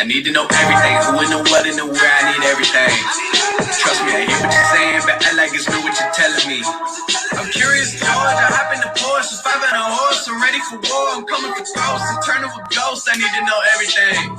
I need to know everything, who and the what and the where, I need everything. Trust me, I hear what you're saying, but I like it's real what you're telling me. I'm curious, George, I hop in the Porsche, 5 on a horse, I'm ready for war, I'm coming for ghosts, eternal with ghosts, I need to know everything.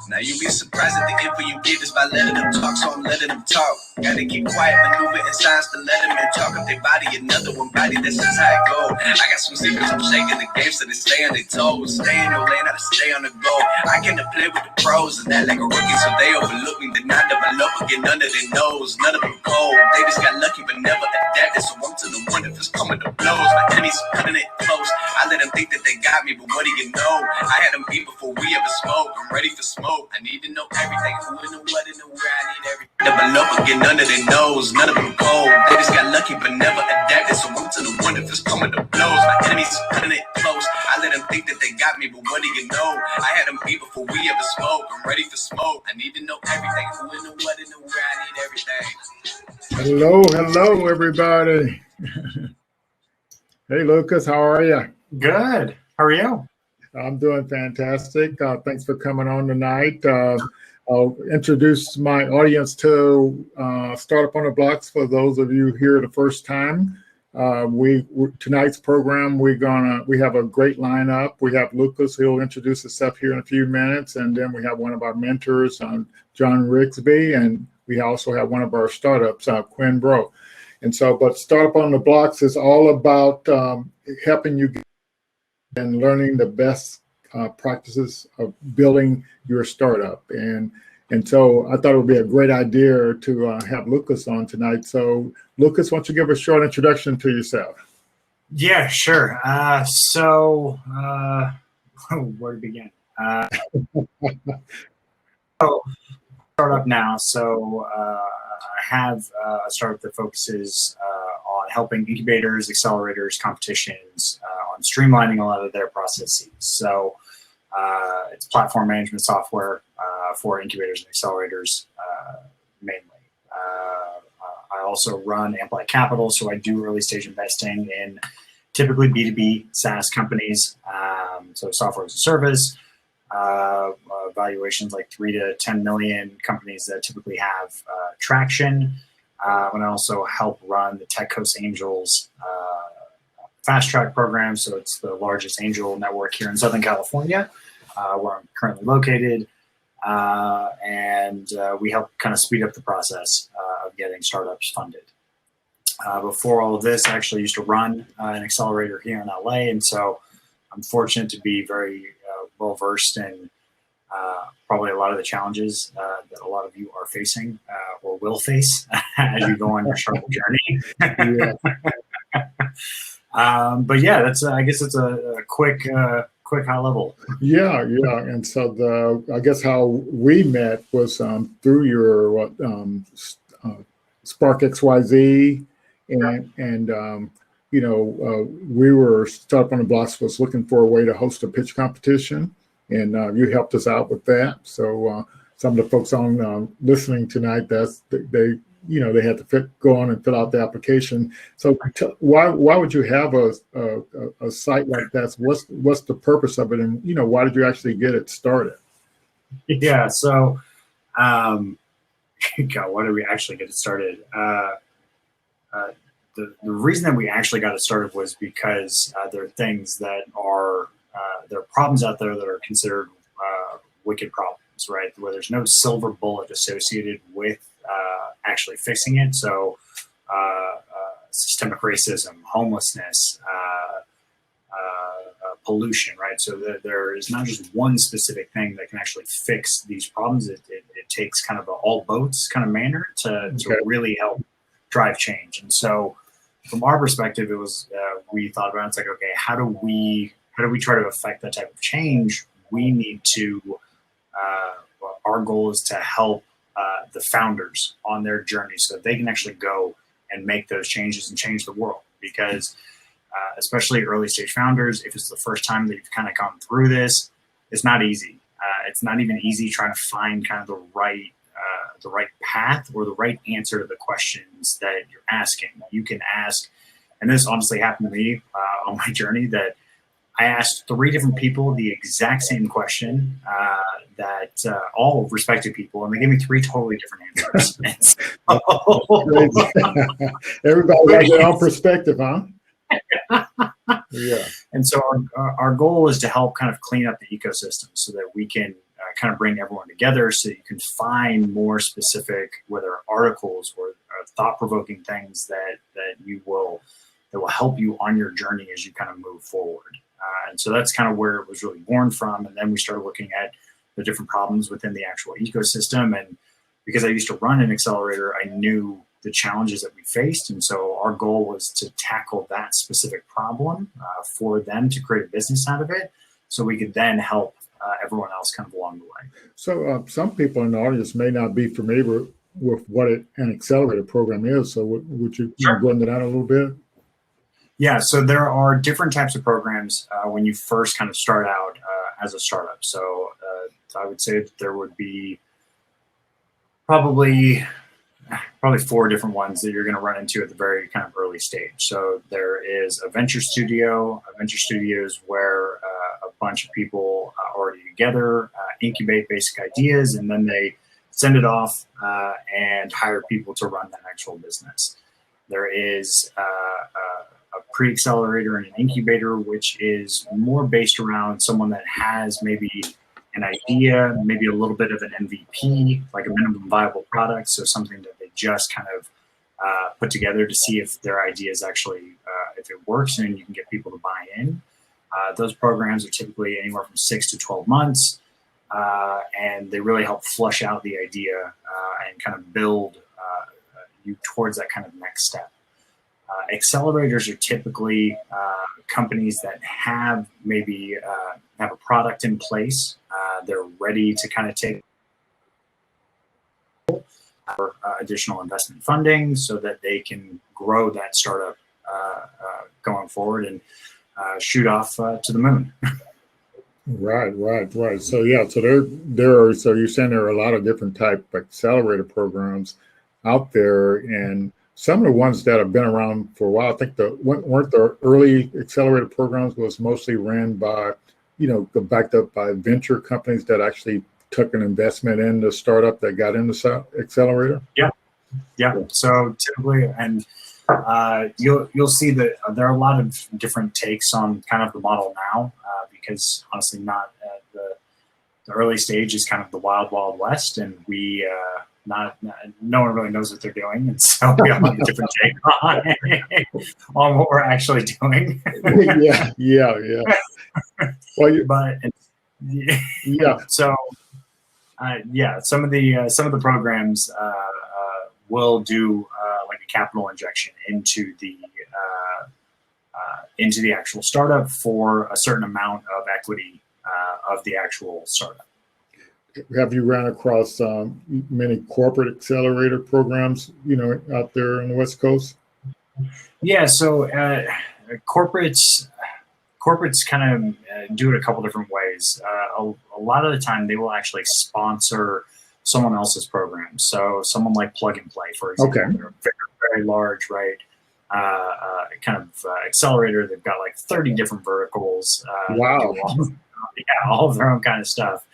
Now you be surprised at the info you get is by letting them talk, so I'm letting them talk. Gotta keep quiet, maneuver in silence to let them in talk. If they body another one body, that's just how it go. I got some secrets, I'm shaking the game so they stay on their toes. Stay in your lane, how to stay on the go. I can't play with the pros, and that like a rookie, so they overlook me. They not develop or get under their nose. None of them cold, they just got lucky but never adapted. So I'm to the one if it's coming to blows. My enemies cutting it close. I let them think that they got me, but what do you know? I had them beat before we ever spoke. I'm ready for smoke. I need to know everything, who and the what and the where, I need everything. Develop or get under their nose, none of them cold. They just got lucky but never adapted, so I'm to the one if it's coming to blows. My enemies cutting it close. I let them think that they got me, but what do you know? I had them beat before we ever spoke. I'm ready for smoke. I need to know everything, who and the what and the where, I need everything. Hello, everybody. Hey, Lucas, how are you? Good. How are you? I'm doing fantastic. Thanks for coming on tonight. I'll introduce my audience to Startup on the Blocks for those of you here the first time. Tonight's program, we have a great lineup. We have Lucas, who'll introduce himself here in a few minutes, and then we have one of our mentors, John Rigsby, and we also have one of our startups, Quinn Bro. And so, but Startup on the Blocks is all about helping you and learning the best practices of building your startup. And so I thought it would be a great idea to have Lucas on tonight. So Lucas, why don't you give a short introduction to yourself? Yeah, sure. Where to begin? Startup now. So I have a startup that focuses on helping incubators, accelerators, competitions on streamlining a lot of their processes. So it's platform management software for incubators and accelerators mainly. I also run Amplified Capital, so I do early stage investing in typically B2B SaaS companies, so software as a service, valuations like 3 to 10 million, companies that typically have traction. And I also help run the Tech Coast Angels fast track program. So it's the largest angel network here in Southern California, where I'm currently located. And we help kind of speed up the process of getting startups funded. Before all of this, I actually used to run an accelerator here in LA. And so I'm fortunate to be very well versed in probably a lot of the challenges that a lot of you are facing or will face as you go on your startup journey. But yeah, that's I guess it's a quick high level. Yeah. And so I guess how we met was through your Spark XYZ, and we were Startup on the Blocks was looking for a way to host a pitch competition, and you helped us out with that. So some of the folks on listening tonight, they had to go on and fill out the application. So why would you have a site like that? What's the purpose of it, and why did you actually get it started? Yeah, so God, why did we actually get it started? The reason that we actually got it started was because there are things that are there are problems out there that are considered wicked problems, right? Where there's no silver bullet associated with actually fixing it. So systemic racism, homelessness, pollution, right? So there is not just one specific thing that can actually fix these problems. It takes kind of an all boats kind of manner to really help drive change. And so from our perspective, it was we thought about it, it's like, okay, how do we try to affect that type of change? We need to our goal is to help the founders on their journey so that they can actually go and make those changes and change the world. Because especially early stage founders, if it's the first time that you've kind of gone through this, it's not easy. It's not even easy trying to find kind of the right path or the right answer to the questions that you're asking. You can ask, and this honestly happened to me on my journey, that I asked 3 different people the exact same question, that all respected people, and they gave me 3 totally different answers. Everybody has their own perspective, huh? Yeah. And so our goal is to help kind of clean up the ecosystem so that we can kind of bring everyone together, so you can find more specific, whether articles or thought-provoking things that will help you on your journey as you kind of move forward. And so that's kind of where it was really born from. And then we started looking at the different problems within the actual ecosystem. And because I used to run an accelerator, I knew the challenges that we faced. And so our goal was to tackle that specific problem for them to create a business out of it, so we could then help everyone else kind of along the way. So some people in the audience may not be familiar with what an accelerator program is. So would you go into that a little bit? Yeah, so there are different types of programs when you first kind of start out as a startup. So I would say that there would be probably 4 different ones that you're going to run into at the very kind of early stage. So there is a venture studio. A venture studio is where a bunch of people already together incubate basic ideas, and then they send it off and hire people to run that actual business. There is a pre-accelerator and an incubator, which is more based around someone that has maybe an idea, maybe a little bit of an MVP, like a minimum viable product. So something that they just kind of put together to see if their idea is actually, if it works and you can get people to buy in. Those programs are typically anywhere from 6 to 12 months. And they really help flush out the idea and kind of build you towards that kind of next step. Accelerators are typically companies that have maybe have a product in place. They're ready to kind of take additional investment funding so that they can grow that startup going forward and shoot off to the moon. Right. So yeah, so there are. So you're saying there are a lot of different type of accelerator programs out there, and some of the ones that have been around for a while, I think weren't the early accelerator programs was mostly ran by, backed up by venture companies that actually took an investment in the startup that got in the accelerator. Yeah. So typically, and you'll see that there are a lot of different takes on kind of the model now, because honestly, not the early stage is kind of the wild west, and we no one really knows what they're doing, and so we all have a different take on what we're actually doing. yeah. Well, So some of the programs will do like a capital injection into the actual startup for a certain amount of equity of the actual startup. Have you ran across many corporate accelerator programs, out there on the West Coast? Yeah, so corporates kind of do it a couple different ways. A lot of the time, they will actually sponsor someone else's program. So someone like Plug and Play, for example, they're a very, very large, right? Kind of accelerator. They've got like 30 different verticals. Wow. All of their own kind of stuff.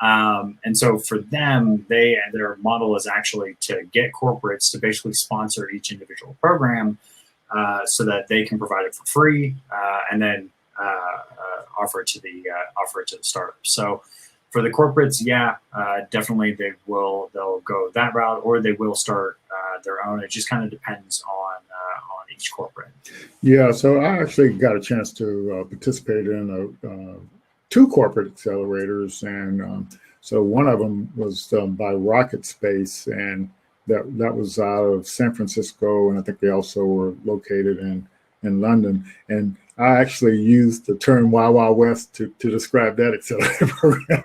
And so for them, their model is actually to get corporates to basically sponsor each individual program so that they can provide it for free and then offer it to the startup. So for the corporates, definitely they'll go that route, or they will start their own. It just kind of depends on each corporate. Yeah, so I actually got a chance to participate in 2 corporate accelerators, and so one of them was by Rocket Space, and that was out of San Francisco, and I think they also were located in London. And I actually used the term Wild Wild West to describe that accelerator program.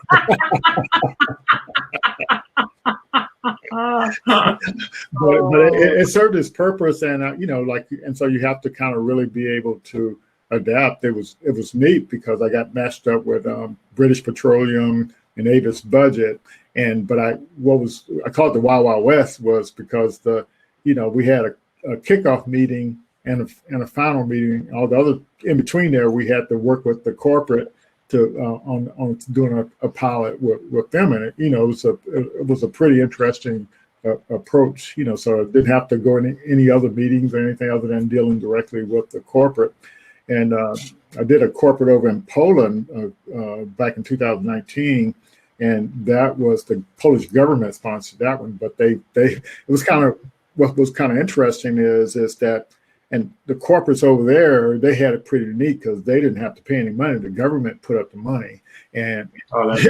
but it served its purpose, and and so you have to kind of really be able to adapt. It was neat because I got matched up with British Petroleum and Avis Budget, but I called it the Wild Wild West was because we had a kickoff meeting and a final meeting. All the other in between there, we had to work with the corporate to on doing a pilot with them, and it was a pretty interesting approach. So it didn't have to go in any other meetings or anything other than dealing directly with the corporate. And I did a corporate over in Poland back in 2019, and that was the Polish government sponsored that one. But it was kind of, what was kind of interesting is that, and the corporates over there, they had it pretty neat because they didn't have to pay any money. The government put up the money, and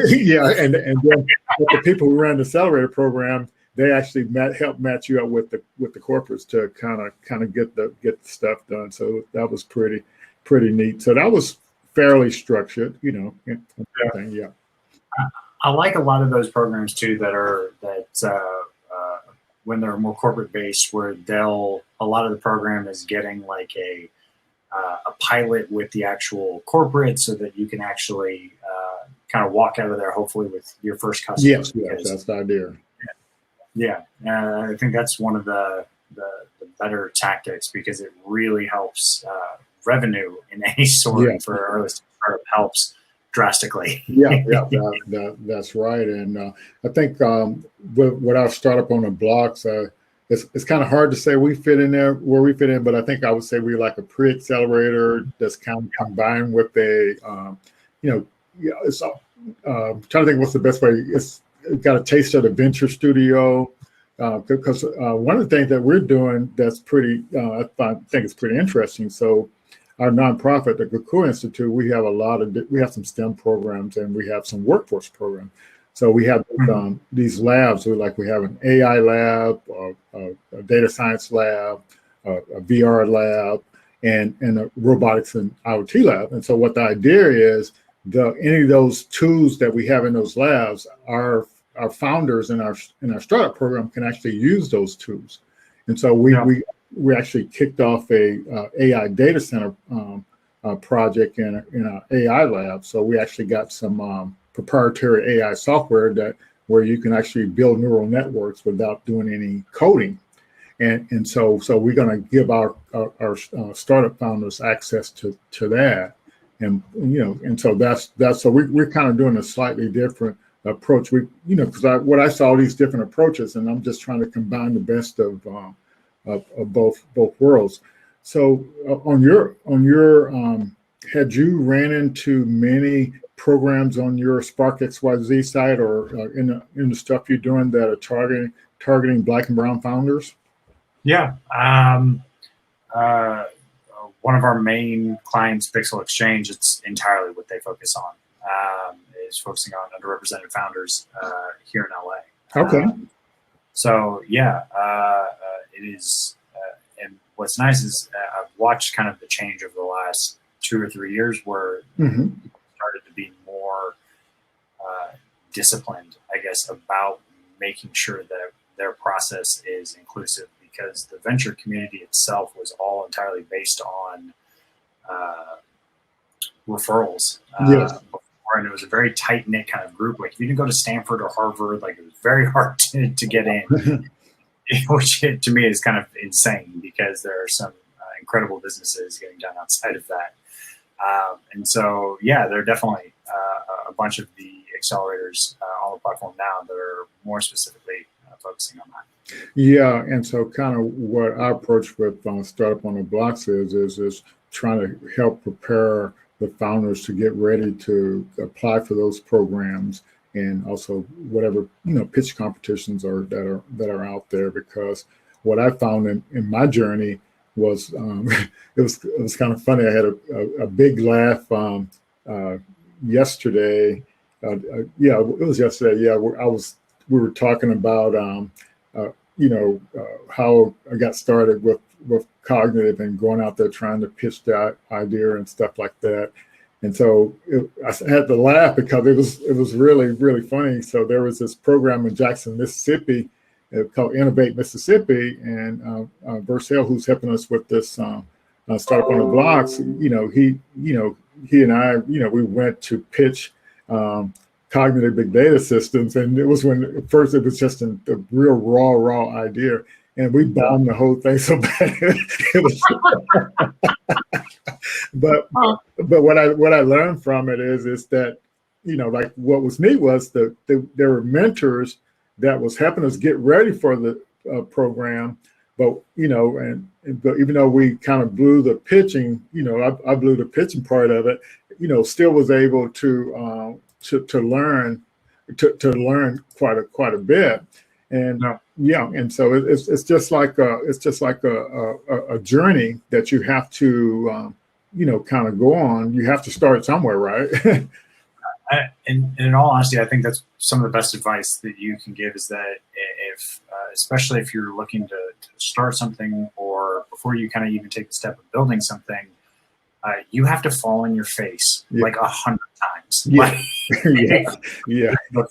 yeah, and then the people who ran the accelerator program, they actually helped match you up with the corporates to kind of get the stuff done. So that was pretty neat. So that was fairly structured, Yeah. I like a lot of those programs too when they're more corporate based, where a lot of the program is getting like a pilot with the actual corporate, so that you can actually kind of walk out of there hopefully with your first customer. Yes, that's the idea. Yeah, I think that's one of the better tactics, because it really helps revenue in any sort for early startup helps drastically. That's right. And I think with our startup on the blocks, it's kind of hard to say we fit in there where we fit in, but I think I would say we're like a pre-accelerator that's kind of combined with a, it's trying to think what's the best way. It's got a taste of the venture studio, because one of the things that we're doing that's pretty, I think it's pretty interesting. So our nonprofit, the KuKua Institute, we have some STEM programs and we have some workforce programs. So we have these labs. We have an AI lab, a data science lab, a VR lab, and a robotics and IoT lab. And so what the idea is, any of those tools that we have in those labs, our founders in our startup program can actually use those tools. And so we actually kicked off a AI data center project in our AI lab. So we actually got some proprietary AI software where you can actually build neural networks without doing any coding. And so we're going to give our startup founders access to that. And so so we're kind of doing a slightly different approach. Because what I saw these different approaches, and I'm just trying to combine the best of both worlds. So on your had you ran into many programs on your Spark XYZ side or in the stuff you're doing that are targeting Black and Brown founders? Yeah. One of our main clients, Pixel Exchange, it's entirely what they focus on, is focusing on underrepresented founders here in LA. Okay. So yeah, it is. And what's nice is I've watched kind of the change over the last 2 or 3 years, where people started to be more disciplined, I guess, about making sure that their process is inclusive, because the venture community itself was all entirely based on referrals. Before, and it was a very tight-knit kind of group. Like, if you didn't go to Stanford or Harvard, like, it was very hard to get in. Which to me is kind of insane, because there are some incredible businesses getting done outside of that. And so, yeah, there are definitely a bunch of the accelerators on the platform now that are more specifically focusing on that. Yeah, and so kind of what our approach with Startup on the Blocks is trying to help prepare the founders to get ready to apply for those programs, and also whatever pitch competitions that are out there. Because what I found in my journey was it was kind of funny. I had a big laugh yesterday. Yeah, it was yesterday. Yeah, we were talking about how I got started with cognitive and going out there trying to pitch that idea and stuff like that. And so I had to laugh because it was really, really funny. So there was this program in Jackson, Mississippi, called Innovate Mississippi, and Vercel, who's helping us with this Startup on the Blocks. He and I, we went to pitch cognitive big data systems, and it was when at first it was just a real raw idea. and we bombed the whole thing so bad. It was, but what I learned from it is that, like what was neat was there were mentors that was helping us get ready for the program. But but even though we kind of blew the pitching, I blew the pitching part of it, still was able to learn quite a bit. And and so it's just like a journey that you have to kind of go on. You have to start somewhere, right? In all honesty, I think that's some of the best advice that you can give is that if, especially if you're looking to start something, or before you kind of even take the step of building something, you have to fall on your face like 100 times. Yeah. Like, yeah. The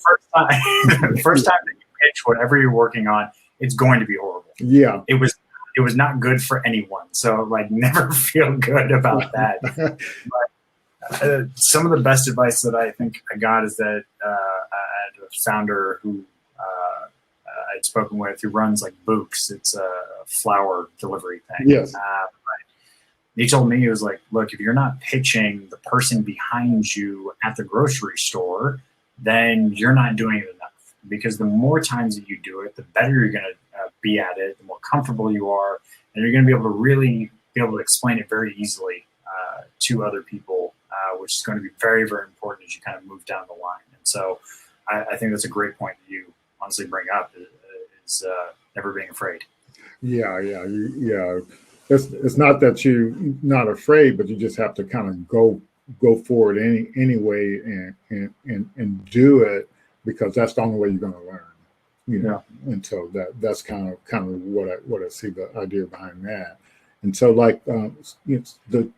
first time that you pitch whatever you're working on, it's going to be horrible. Yeah. It was not good for anyone. So like, never feel good about that. But some of the best advice that I think I got is that I had a founder who I'd spoken with who runs like Books. It's a flower delivery thing. Yes. He told me, he was like, look, if you're not pitching the person behind you at the grocery store, then you're not doing it enough. Because the more times that you do it, the better you're going to be at it, the more comfortable you are, and you're going to be able to really be able to explain it very easily to other people, which is going to be very, very important as you kind of move down the line. And so I think that's a great point that you honestly bring up is never being afraid. Yeah. It's not that you're not afraid, but you just have to kind of go forward anyway and do it, because that's the only way you're going to learn. And so that's kind of what I see the idea behind that. And so, like,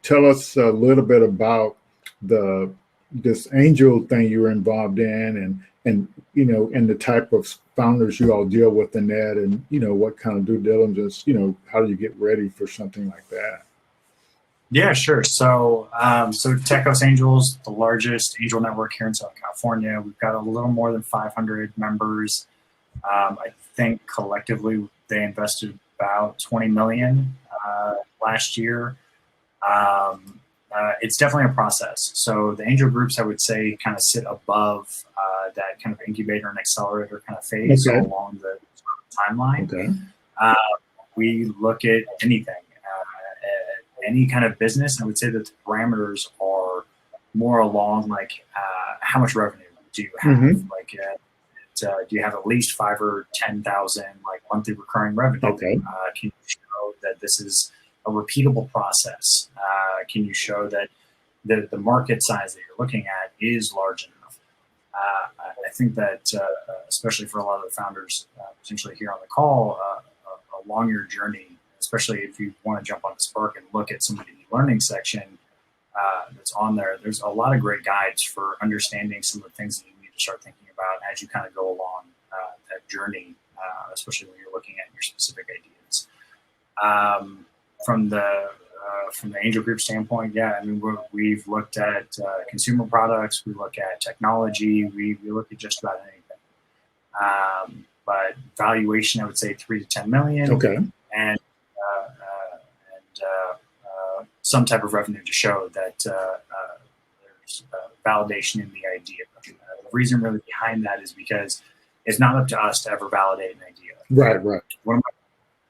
tell us a little bit about this angel thing you were involved in, and and the type of founders you all deal with in that, and what kind of due diligence, how do you get ready for something like that? Yeah, sure. So Techos Angels, the largest angel network here in Southern California. We've got a little more than 500 members. I think collectively they invested about 20 million last year. It's definitely a process. So the angel groups, I would say, kind of sit above that kind of incubator and accelerator kind of phase along the timeline. Okay. We look at anything, any kind of business. I would say that the parameters are more along like how much revenue do you have? Mm-hmm. Like, do you have at least 5,000 or 10,000 like monthly recurring revenue? Okay. Can you show that this is a repeatable process? Can you show that the market size that you're looking at is large enough? I think that, especially for a lot of the founders potentially here on the call, along your journey, especially if you want to jump on Spark and look at some of the learning section that's on there, there's a lot of great guides for understanding some of the things that you need to start thinking about as you kind of go along that journey, especially when you're looking at your specific ideas. From the angel group standpoint, I mean, we've looked at consumer products, we look at technology, we look at just about anything. But valuation, I would say 3 to 10 million. Okay. And some type of revenue to show that there's validation in the idea. The reason really behind that is because it's not up to us to ever validate an idea. Right.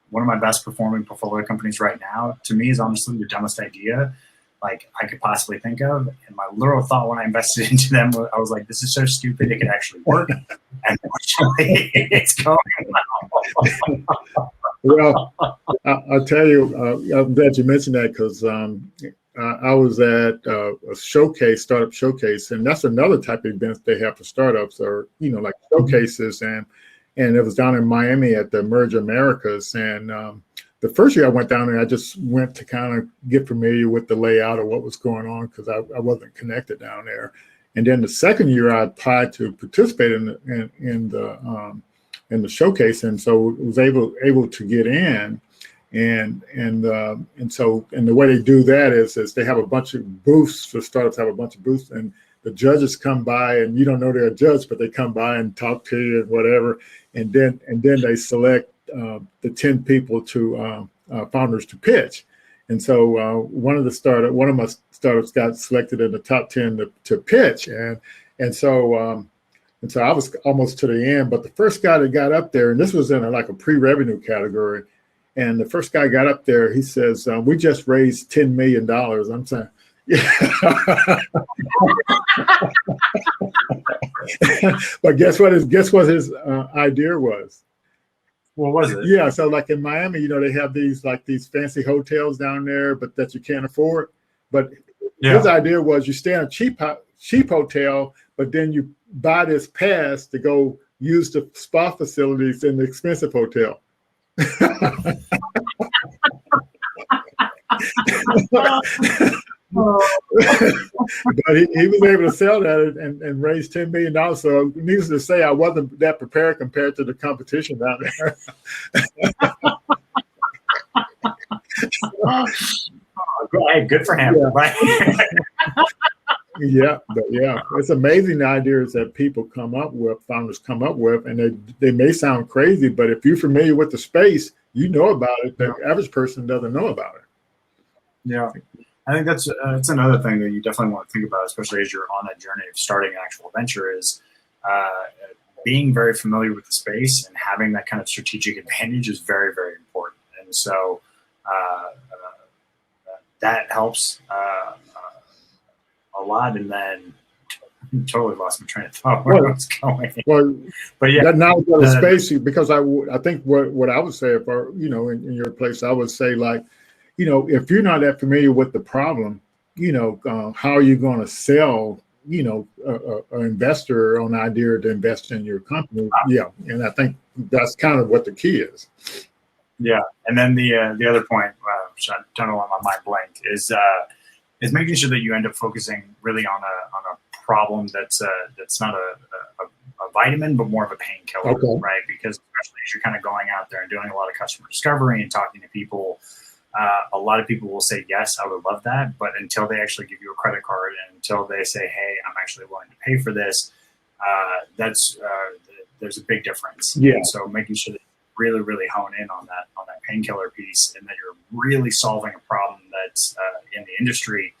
One of my best performing portfolio companies right now, to me, is honestly the dumbest idea like I could possibly think of. And my literal thought when I invested into them, I was like, this is so stupid, it could actually work. And fortunately, it's going well. Well, I'll tell you, I'm glad you mentioned that, because I was at a startup showcase, and that's another type of event they have for startups, or like showcases, and it was down in Miami at the Merge Americas. And the first year I went down there, I just went to kind of get familiar with the layout of what was going on, because I wasn't connected down there. And then the second year I applied to participate in the showcase, and so was able to get in. And so the way they do that is they have a bunch of booths for startups, have a bunch of booths, and the judges come by, and you don't know they're a judge, but they come by and talk to you and whatever, and then they select the 10 people to founders to pitch. And so one of my startups got selected in the top 10 to pitch, and so I was almost to the end. But the first guy that got up there, and this was in like a pre-revenue category, and the first guy got up there, he says, "We just raised $10 million." I'm saying, yeah. But guess what his idea was? What was it? Yeah, so like in Miami, they have these fancy hotels down there, but that you can't afford. But his idea was you stay in a cheap hotel, but then you buy this pass to go use the spa facilities in the expensive hotel. But he was able to sell that and raise $10 million. So needless to say, I wasn't that prepared compared to the competition out there. Hey, good for him. Yeah. Right? Yeah, but yeah, it's amazing the ideas that founders come up with, and they may sound crazy, but if you're familiar with the space, you know about it. The average person doesn't know about it. Yeah. I think that's another thing that you definitely want to think about, especially as you're on that journey of starting an actual venture, is being very familiar with the space and having that kind of strategic advantage is very, very important. And so that helps a lot. And then I totally lost my train of thought where I was going. Well, but yeah, that now the space, because I think what I would say if in your place, I would say like, if you're not that familiar with the problem, how are you going to sell, an investor on the idea to invest in your company? Yeah. And I think that's kind of what the key is. Yeah. And then the other point, which I don't know why my mind blanked, is making sure that you end up focusing really on a problem that's not a vitamin, but more of a painkiller, right? Because especially as you're kind of going out there and doing a lot of customer discovery and talking to people, a lot of people will say, yes, I would love that. But until they actually give you a credit card and until they say, hey, I'm actually willing to pay for this, there's a big difference. Yeah. And so making sure that you really, really hone in on that painkiller piece and that you're really solving a problem that's in the industry,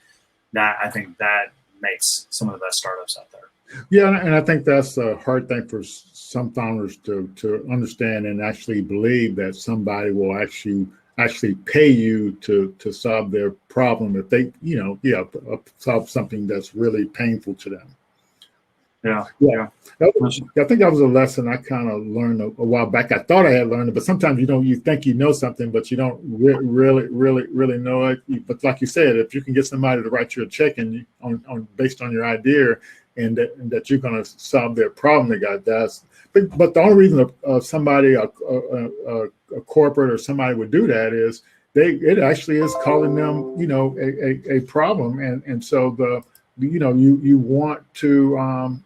that I think that makes some of the best startups out there. Yeah, and I think that's a hard thing for some founders to understand and actually believe that somebody will actually pay you to solve their problem if they, solve something that's really painful to them. Yeah. I think that was a lesson I kind of learned a while back. I thought I had learned it, but sometimes you think you know something, but you don't really know it. But like you said, if you can get somebody to write you a check and based on your idea, and that you're going to solve their problem, they got that. But the only reason somebody, a corporate or somebody would do that is it actually is calling them, a problem, and so you want to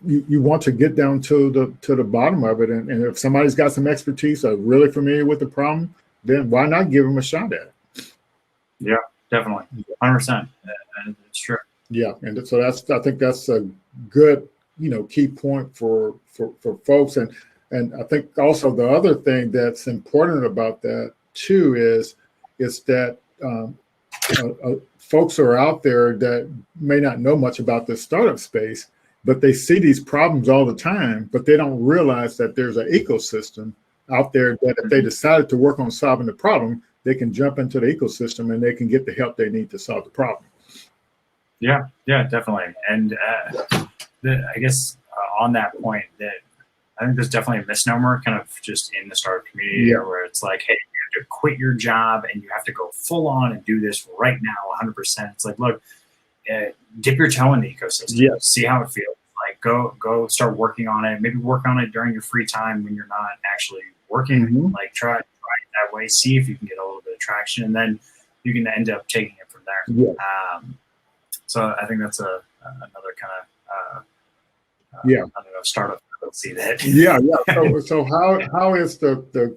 you want to get down to the bottom of it, and if somebody's got some expertise or really familiar with the problem, then why not give them a shot at it? Yeah, definitely, 100%. It's true. Yeah, and so I think that's a good key point for folks, and I think also the other thing that's important about that too is that folks are out there that may not know much about the startup space, but they see these problems all the time, but they don't realize that there's an ecosystem out there that if they decided to work on solving the problem, they can jump into the ecosystem and they can get the help they need to solve the problem. Yeah, definitely. And I guess on that point, that I think there's definitely a misnomer kind of just in the startup community where it's like, hey, you have to quit your job and you have to go full on and do this right now, 100%. It's like, look, dip your toe in the ecosystem, see how it feels. Like go start working on it. Maybe work on it during your free time when you're not actually working. Mm-hmm. Like try it that way. See if you can get a little bit of traction, and then you can end up taking it from there. Yeah. So I think that's another kind of I don't know, startup. Let's see that. So how is the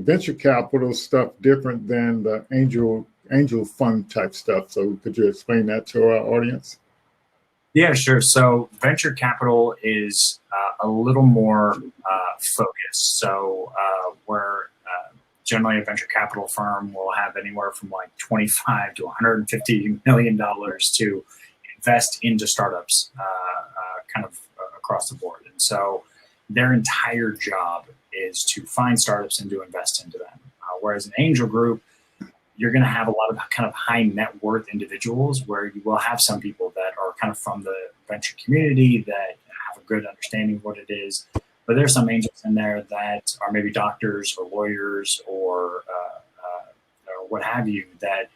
venture capital stuff different than the angel fund type stuff? So could you explain that to our audience? Yeah, sure. So venture capital is a little more focused. So where generally a venture capital firm will have anywhere from like 25 to 150 million dollars to invest into startups, kind of across the board. And so their entire job is to find startups and to invest into them. Whereas an angel group, you're going to have a lot of kind of high net worth individuals where you will have some people that are kind of from the venture community that have a good understanding of what it is. But there's some angels in there that are maybe doctors or lawyers or what have you that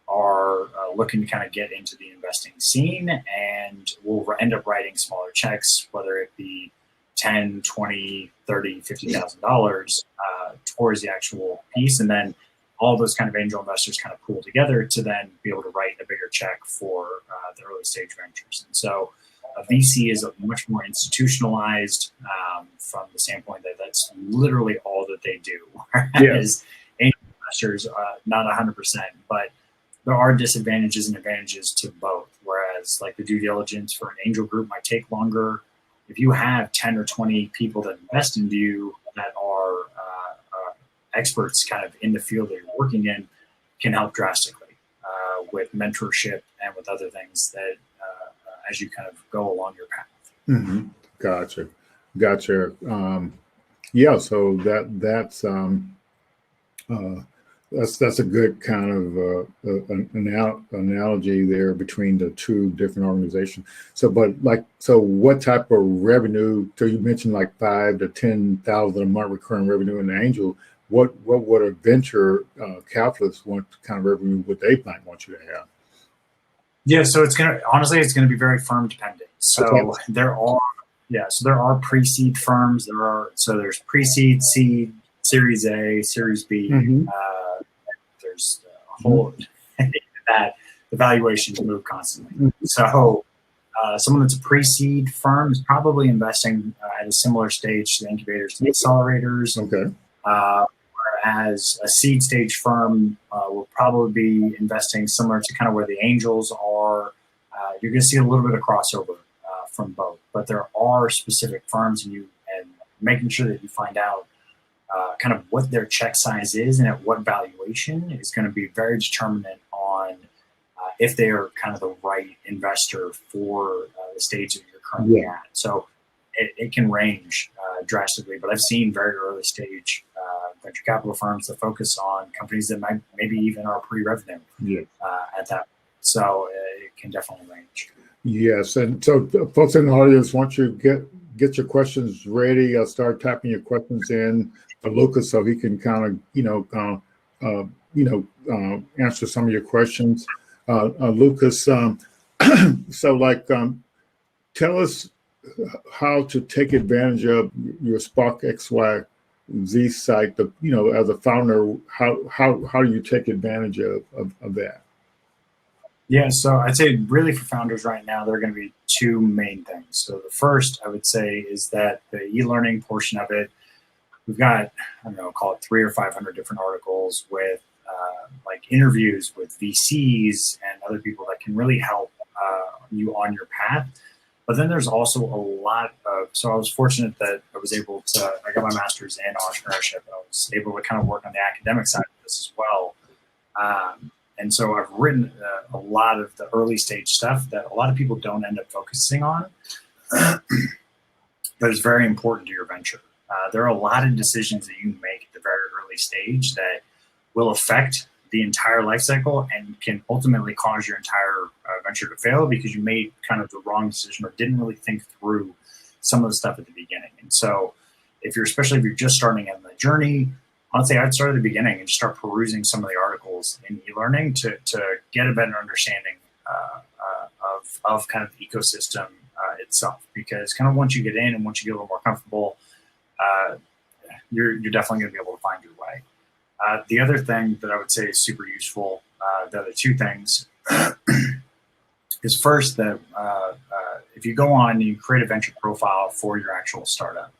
are looking to kind of get into the investing scene and will end up writing smaller checks, whether it be 10, 20, 30, $50,000 towards the actual piece. And then all those kind of angel investors kind of pool together to then be able to write a bigger check for the early stage ventures. And so VC is much more institutionalized from the standpoint that that's literally all that they do. Whereas angel investors, not 100%, but there are disadvantages and advantages to both. Whereas like the due diligence for an angel group might take longer. If you have 10 or 20 people that invest into you that are experts kind of in the field that you're working in, can help drastically with mentorship and with other things that as you kind of go along your path. Mm-hmm. Gotcha. Yeah, so that's a good kind of analogy there between the two different organizations. So what type of revenue? So you mentioned like 5,000 to 10,000 a month recurring revenue in the angel. What would a venture capitalist want kind of revenue would they might want you to have? Yeah, so it's gonna be very firm dependent. So there are pre-seed firms. There's pre-seed, seed, Series A, Series B. Mm-hmm. There's a whole that the valuations move constantly. Mm-hmm. So someone that's a pre-seed firm is probably investing at a similar stage to the incubators and accelerators. Okay. Whereas a seed stage firm will probably be investing similar to kind of where the angels are. You're going to see a little bit of crossover from both, but there are specific firms, and making sure that you find out kind of what their check size is and at what valuation is going to be very determinant on if they are kind of the right investor for the stage that you're currently at. So it can range drastically, but I've seen very early stage venture capital firms that focus on companies that maybe even are pre-revenue at that. So it can definitely range. Yes, and so folks in the audience, once you get your questions ready, I'll start typing your questions in for Lucas so he can kind of answer some of your questions. Lucas, tell us how to take advantage of your Spark XYZ site. As a founder, how do you take advantage of that? Yeah, so I'd say really for founders right now, there are going to be two main things. So the first I would say is that the e-learning portion of it, we've got, call it 300 or 500 different articles with like interviews with VCs and other people that can really help you on your path. But then there's also a lot of, so I was fortunate that I got my master's in entrepreneurship. I was able to kind of work on the academic side of this as well. And so I've written a lot of the early stage stuff that a lot of people don't end up focusing on, but it's very important to your venture. There are a lot of decisions that you make at the very early stage that will affect the entire life cycle and can ultimately cause your entire venture to fail because you made kind of the wrong decision or didn't really think through some of the stuff at the beginning. And so especially if you're just starting on the journey, honestly, I'd start at the beginning and just start perusing some of the articles in e-learning to get a better understanding of kind of the ecosystem itself. Because kind of once you get in and once you get a little more comfortable, you're definitely going to be able to find your way. The other thing that I would say is super useful, the other two things, is first that if you go on and you create a venture profile for your actual startup,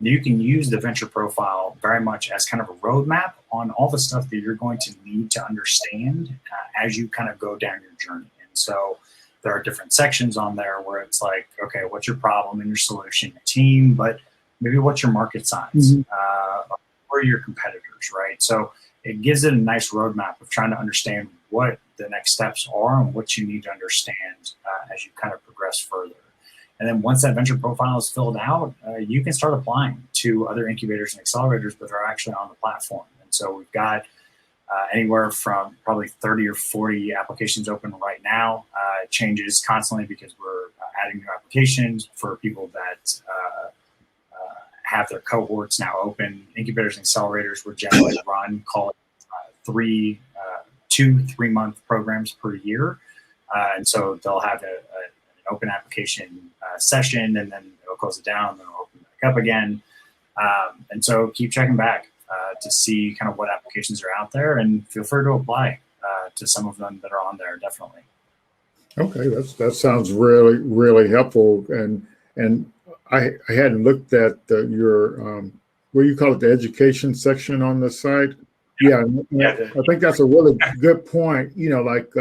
you can use the venture profile very much as kind of a roadmap on all the stuff that you're going to need to understand as you kind of go down your journey. And so there are different sections on there where it's like, okay, what's your problem and your solution, your team, but maybe what's your market size, or your competitors, right? So it gives it a nice roadmap of trying to understand what the next steps are and what you need to understand as you kind of progress further. And then once that venture profile is filled out, you can start applying to other incubators and accelerators that are actually on the platform. And so we've got anywhere from probably 30 or 40 applications open right now. It changes constantly because we're adding new applications for people that have their cohorts now open. Incubators and accelerators were generally run, call it 2-3 month programs per year. And so they'll have an open application session, and then it'll close it down, and then it'll open back up again. And so keep checking back to see kind of what applications are out there, and feel free to apply to some of them that are on there, definitely. Okay, that sounds really, really helpful. And I hadn't looked at your what do you call it, the education section on the site. Yeah, I think that's a really good point. You know, like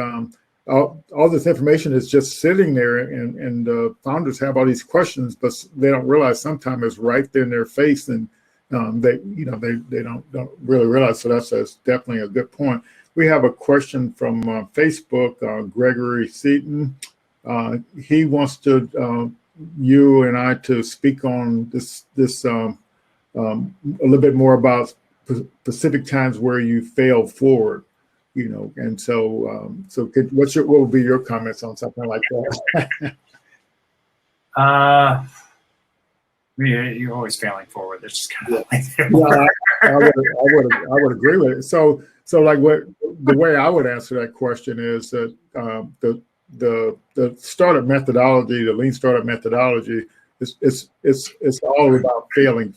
all this information is just sitting there, and founders have all these questions, but they don't realize sometimes it's right there in their face, and they don't really realize. So that's definitely a good point. We have a question from Facebook, Gregory Seaton. He wants to you and I to speak on this a little bit more about specific times where you failed forward, you know. And so what would be your comments on something like that? You're always failing forward. That's just kind of I would agree with it. So like the way I would answer that question is that the startup methodology, the lean startup methodology, it's all about failing.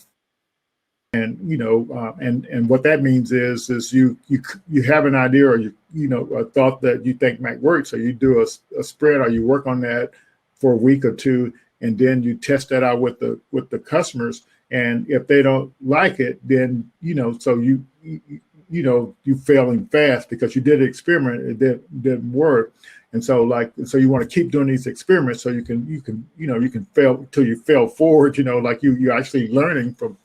And you know, and what that means is you have an idea, or a thought that you think might work. So you do a spread, or you work on that for a week or two, and then you test that out with the customers. And if they don't like it, then so you failing fast because you did an experiment, it didn't work. And so you want to keep doing these experiments so you can fail till you fail forward. Like you're actually learning from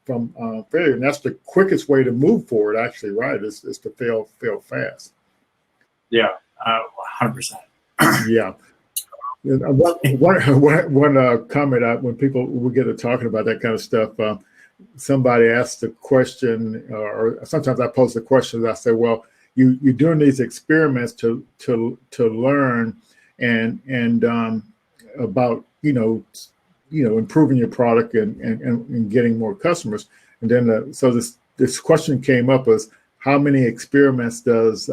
failure, and that's the quickest way to move forward. Actually, right? Is to fail fast. Yeah, 100%. Yeah. One comment when we get to talking about that kind of stuff, somebody asked a question, or sometimes I pose the question. I say, well, you're doing these experiments to learn and about improving your product and getting more customers. And then so this question came up as, how many experiments does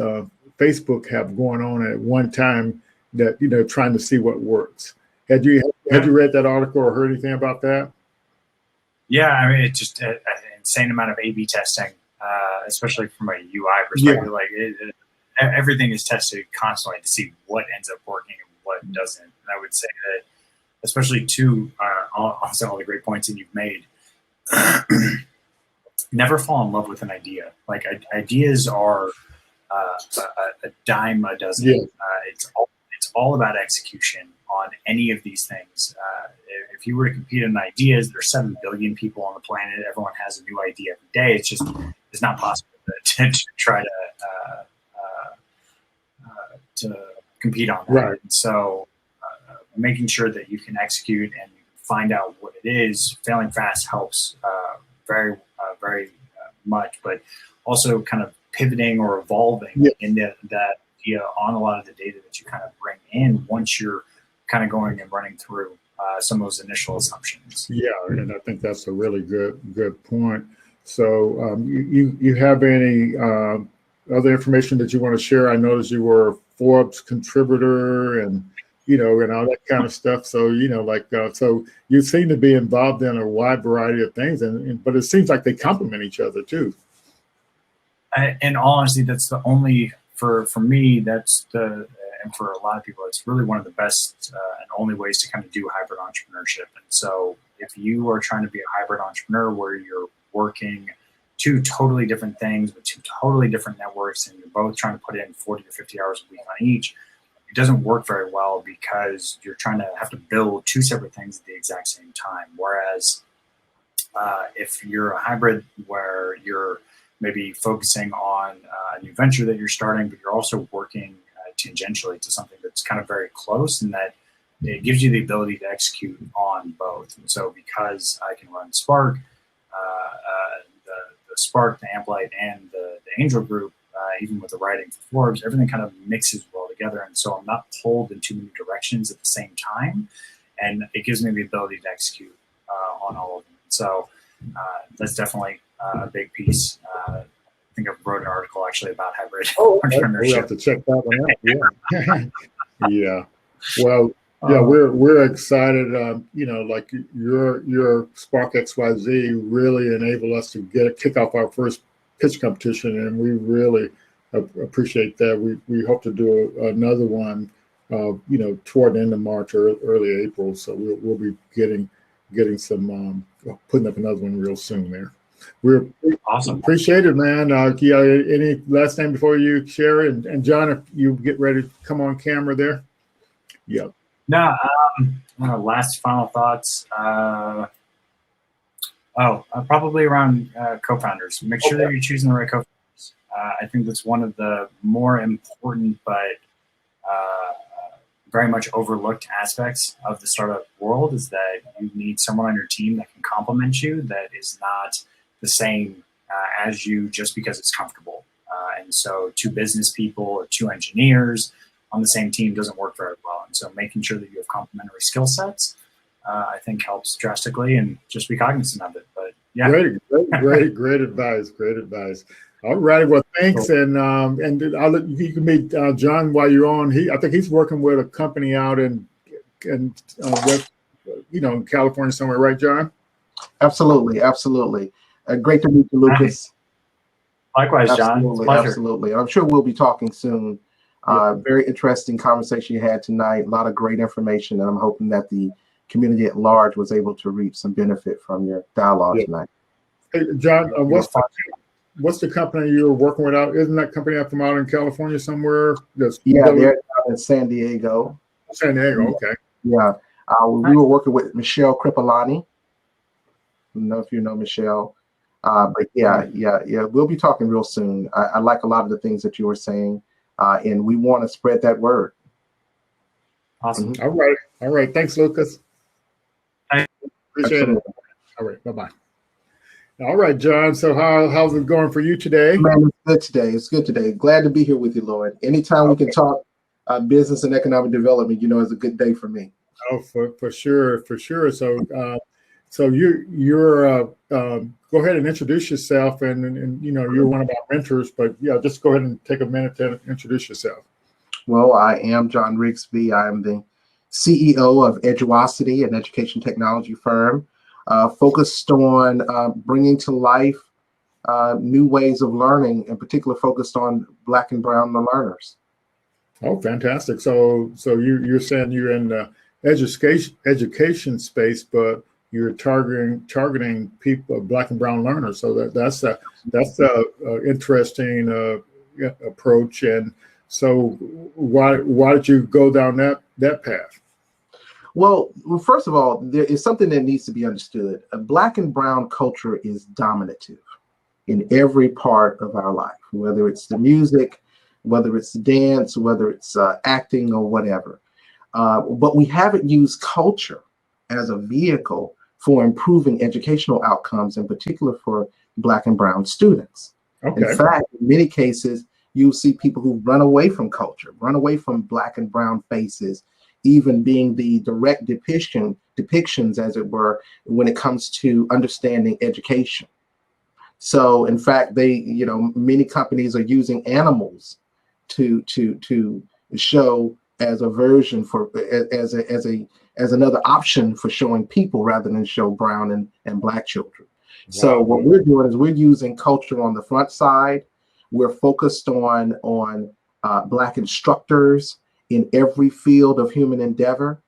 Facebook have going on at one time, that trying to see what works? Had you read that article or heard anything about that? Yeah, I mean, it's just an insane amount of A/B testing, especially from a UI perspective. Yeah. Like everything is tested constantly to see what ends up working and what doesn't. And I would say that, especially also all the great points that you've made, never fall in love with an idea. Like ideas are a dime a dozen. Yeah. It's all about execution on any of these things. If you were to compete in ideas, there's 7 billion people on the planet. Everyone has a new idea every day. It's not possible to try to compete on that. Right. And so making sure that you can execute and find out what it is, failing fast helps very much, but also kind of pivoting or evolving into that idea on a lot of the data that you kind of bring in once you're kind of going and running through some of those initial assumptions. Yeah, and I think that's a really good point. So you have any other information that you want to share? I noticed you were a Forbes contributor and and all that kind of stuff. So so you seem to be involved in a wide variety of things, but it seems like they complement each other too. And honestly, that's the only for me. And for a lot of people, it's really one of the best and only ways to kind of do hybrid entrepreneurship. And so if you are trying to be a hybrid entrepreneur where you're working 2 totally different things with 2 totally different networks, and you're both trying to put in 40 or 50 hours a week on each, it doesn't work very well because you're trying to have to build two separate things at the exact same time. Whereas if you're a hybrid where you're maybe focusing on a new venture that you're starting, but you're also working tangentially to something that's kind of very close, and that it gives you the ability to execute on both. And so because I can run Spark, the Spark, the Amplight, and the Angel Group, even with the writing for Forbes, everything kind of mixes well together. And so I'm not pulled in too many directions at the same time. And it gives me the ability to execute on all of them. So that's definitely a big piece. I think I wrote an article actually about hybrid entrepreneurship. We have to check that one out. Yeah. Yeah. Well, yeah, we're excited. Like your Spark XYZ really enabled us to kick off our first pitch competition, and we really appreciate that. We hope to do another one, toward the end of March or early April. So we'll be getting some putting up another one real soon. There, we're awesome. Appreciate it, man. Yeah, any last name before you share it? And John, if you get ready to come on camera there. Yeah. No, last final thoughts. Probably around co-founders. Make sure that you're choosing the right co-founders. I think that's one of the more important but very much overlooked aspects of the startup world, is that you need someone on your team that can complement you, that is not the same as you just because it's comfortable. And so two business people or two engineers on the same team doesn't work very well. And so making sure that you have complementary skill sets, I think helps drastically, and just be cognizant of it. But yeah. Great advice. Great advice. All right. Well, thanks. Cool. And you can meet John while you're on. I think he's working with a company out in West, in California somewhere, right, John? Absolutely. Great to meet you, Lucas. Likewise, absolutely, John. Absolutely. I'm sure we'll be talking soon. Very interesting conversation you had tonight. A lot of great information, and I'm hoping that the community at large was able to reap some benefit from your dialogue tonight. Hey, John, what's the company you're working with out? Isn't that company from out in California somewhere? They're out in San Diego. San Diego, okay. Yeah. We were working with Michelle Kripalani. I don't know if you know Michelle. But yeah, we'll be talking real soon. I like a lot of the things that you were saying, and we want to spread that word. Awesome. All right. Thanks, Lucas. Appreciate it. All right. Bye-bye. All right, John. So how's it going for you today? Man, it's good today. Glad to be here with you, Lloyd. Anytime we can talk business and economic development, it's a good day for me. Oh, for sure. So you're go ahead and introduce yourself, and you're one of our mentors, but just go ahead and take a minute to introduce yourself. Well, I am John Rigsby. I am the CEO of Eduosity, an education technology firm focused on bringing to life new ways of learning, in particular focused on Black and Brown learners. Oh, fantastic. So you're saying you're in the education space, but you're targeting people, Black and Brown learners. So that's a interesting approach. And so why did you go down that path? Well, first of all, there is something that needs to be understood. A Black and Brown culture is dominative in every part of our life, whether it's the music, whether it's dance, whether it's acting or whatever. But we haven't used culture as a vehicle for improving educational outcomes, in particular for Black and Brown students. Okay. In fact, in many cases, you'll see people who run away from culture, run away from Black and Brown faces, even being the direct depictions, as it were, when it comes to understanding education. So, in fact, many companies are using animals to show as a version as another option for showing people rather than show brown and Black children. Wow. So what we're doing is we're using culture on the front side. We're focused on Black instructors in every field of human endeavor.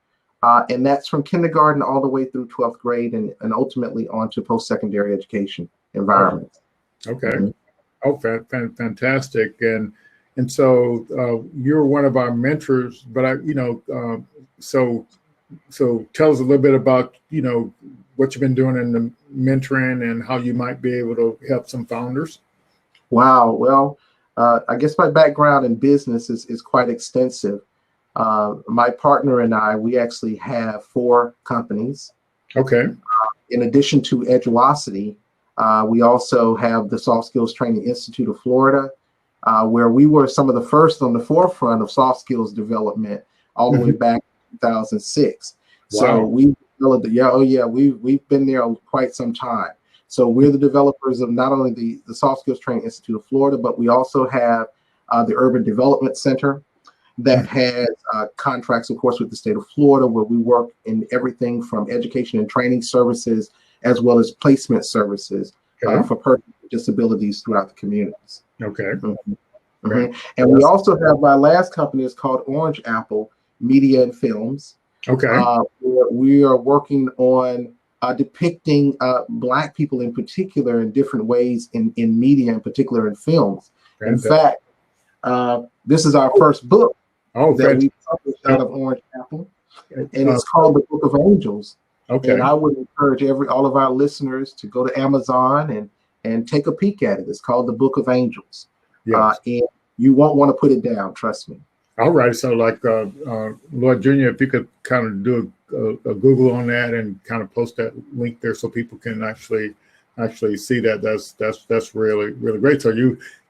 And that's from kindergarten all the way through 12th grade and ultimately on to post-secondary education environments. Okay. Mm-hmm. Oh, fantastic. And and so you're one of our mentors. But so tell us a little bit about what you've been doing in the mentoring and how you might be able to help some founders. Wow. Well, I guess my background in business is quite extensive. My partner and I, we actually have 4 companies. Okay. In addition to Edgeosity, we also have the Soft Skills Training Institute of Florida, where we were some of the first on the forefront of soft skills development all the way back in 2006. Wow. So we developed, we've been there quite some time. So we're the developers of not only the Soft Skills Training Institute of Florida, but we also have the Urban Development Center that has contracts, of course, with the state of Florida, where we work in everything from education and training services, as well as placement services for persons with disabilities throughout the communities. Okay. Right. And we also have, my last company is called Orange Apple Media and Films. Okay. We are working on depicting Black people in particular in different ways in media, in particular in films. Fantastic. In fact, this is our first book that we published out of Orange Apple, and it's called The Book of Angels. Okay. And I would encourage all of our listeners to go to Amazon and take a peek at it. It's called The Book of Angels. Yes. And you won't want to put it down, trust me. All right. So Lloyd Jr., if you could kind of do a Google on that and kind of post that link there so people can actually see that, that's really, really great. So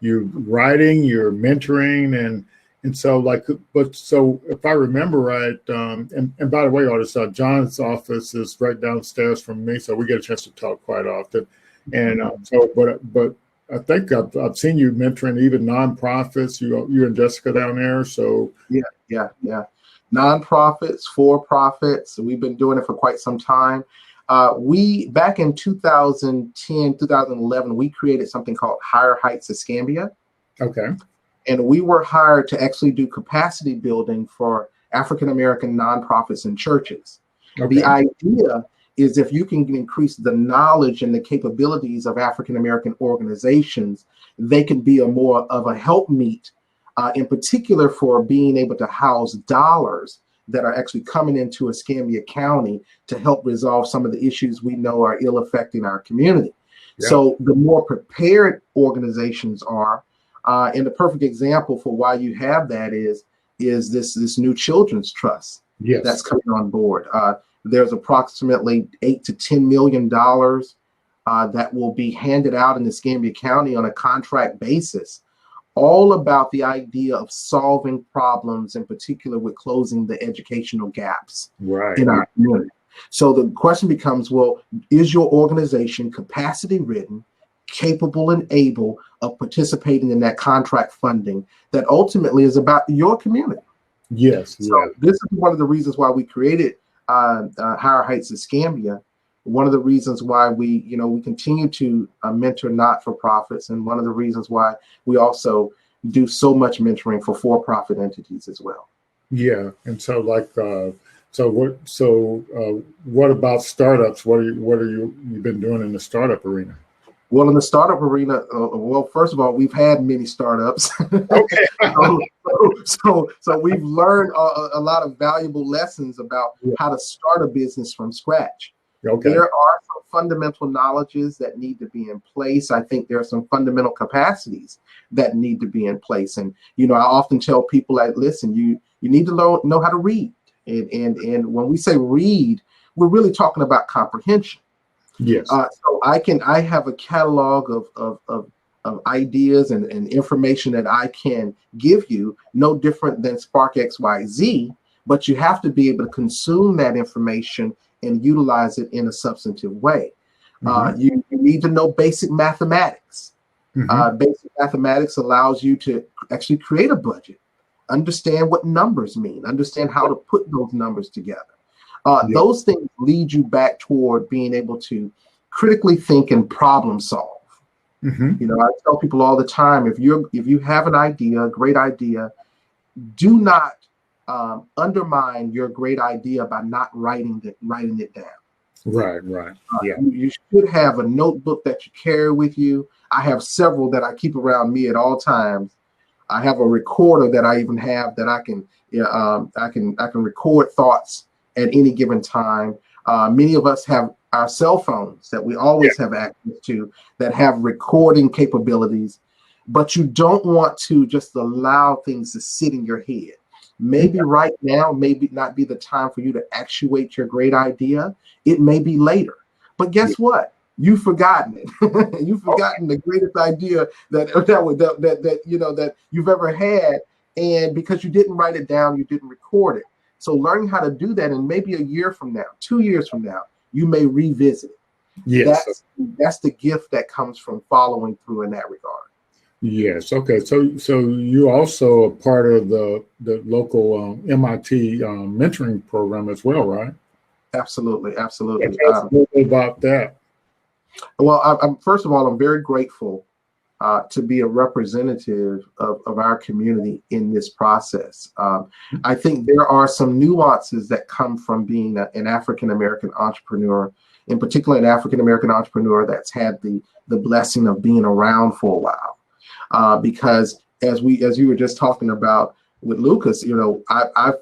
you're writing, you're mentoring, and so if I remember right, and by the way, artists, John's office is right downstairs from me, so we get a chance to talk quite often. And but I think I've seen you mentoring even nonprofits. You and Jessica down there. So yeah. Nonprofits, for-profits. We've been doing it for quite some time. We back in 2010, 2011, we created something called Higher Heights Escambia. Okay. And we were hired to actually do capacity building for African-American nonprofits and churches. Okay. The idea is if you can increase the knowledge and the capabilities of African-American organizations, they can be more of a helpmeet, in particular for being able to house dollars that are actually coming into Escambia County to help resolve some of the issues we know are ill affecting our community. Yeah. So the more prepared organizations are, and the perfect example for why you have that is this new children's trust that's coming on board. There's approximately $8 to $10 million that will be handed out in Escambia County on a contract basis, all about the idea of solving problems, in particular with closing the educational gaps in our community. So the question becomes, well, is your organization capacity ridden, capable and able of participating in that contract funding that ultimately is about your community? Yes. So this is one of the reasons why we created Higher Heights Escambia. One of the reasons why we continue to mentor not-for-profits, and one of the reasons why we also do so much mentoring for-profit entities as well. Yeah, and so what about startups? What are you've been doing in the startup arena? Well, in the startup arena, first of all, we've had many startups. Okay. so we've learned a lot of valuable lessons about how to start a business from scratch. Okay. There are some fundamental knowledges that need to be in place. I think there are some fundamental capacities that need to be in place. And, I often tell people, listen, you need to know how to read. And when we say read, we're really talking about comprehension. Yes. So I have a catalog of ideas and information that I can give you, no different than Spark XYZ, but you have to be able to consume that information and utilize it in a substantive way. Mm-hmm. You need to know basic mathematics. Mm-hmm. Basic mathematics allows you to actually create a budget, understand what numbers mean, understand how to put those numbers together. Those things lead you back toward being able to critically think and problem solve. Mm-hmm. I tell people all the time, if you have an idea, a great idea, do not undermine your great idea by not writing it down. Right. Yeah. You should have a notebook that you carry with you. I have several that I keep around me at all times, I have a recorder that I even have that I can record thoughts at any given time. Many of us have our cell phones that we always have access to that have recording capabilities, but you don't want to just allow things to sit in your head. Maybe right now, maybe not be the time for you to actuate your great idea. It may be later. But guess what? You've forgotten it. You've forgotten the greatest idea that you've ever had, and because you didn't write it down, you didn't record it. So learning how to do that, and maybe a year from now, 2 years from now, you may revisit it. Yes. That's the gift that comes from following through in that regard. Yes. Okay. So you also are part of the local MIT mentoring program as well, right? Absolutely. Tell us a little bit about that. Well, I'm first of all, I'm very grateful to be a representative of our community in this process. I think there are some nuances that come from being an African-American entrepreneur, in particular an African-American entrepreneur that's had the blessing of being around for a while. Because as you were just talking about with Lucas, I've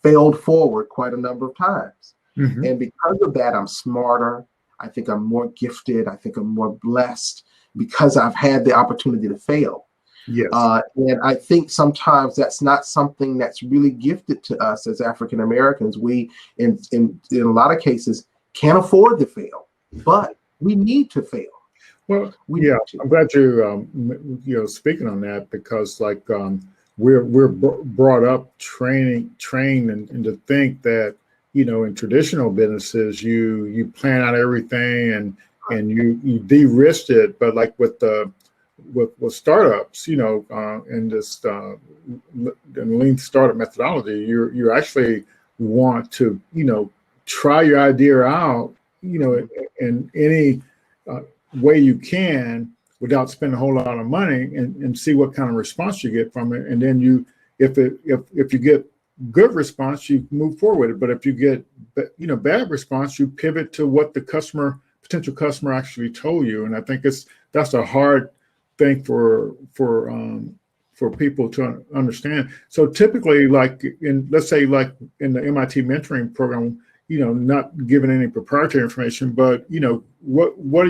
failed forward quite a number of times. Mm-hmm. And because of that, I'm smarter. I think I'm more gifted. I think I'm more blessed because I've had the opportunity to fail. Yes. And I think sometimes that's not something that's really gifted to us as African Americans. We, in a lot of cases, can't afford to fail, but we need to fail. Well, I'm glad you speaking on that, because we're brought up trained and to think that in traditional businesses you plan out everything and you de-risk it, but like with startups, in this lean startup methodology, you actually want to try your idea out in any way you can without spending a whole lot of money and see what kind of response you get from it, and then if you get good response, you move forward with it. But if you get bad response, you pivot to what the potential customer actually told you. And I think that's a hard thing for people to understand. So typically, let's say in the MIT mentoring program, not giving any proprietary information, but what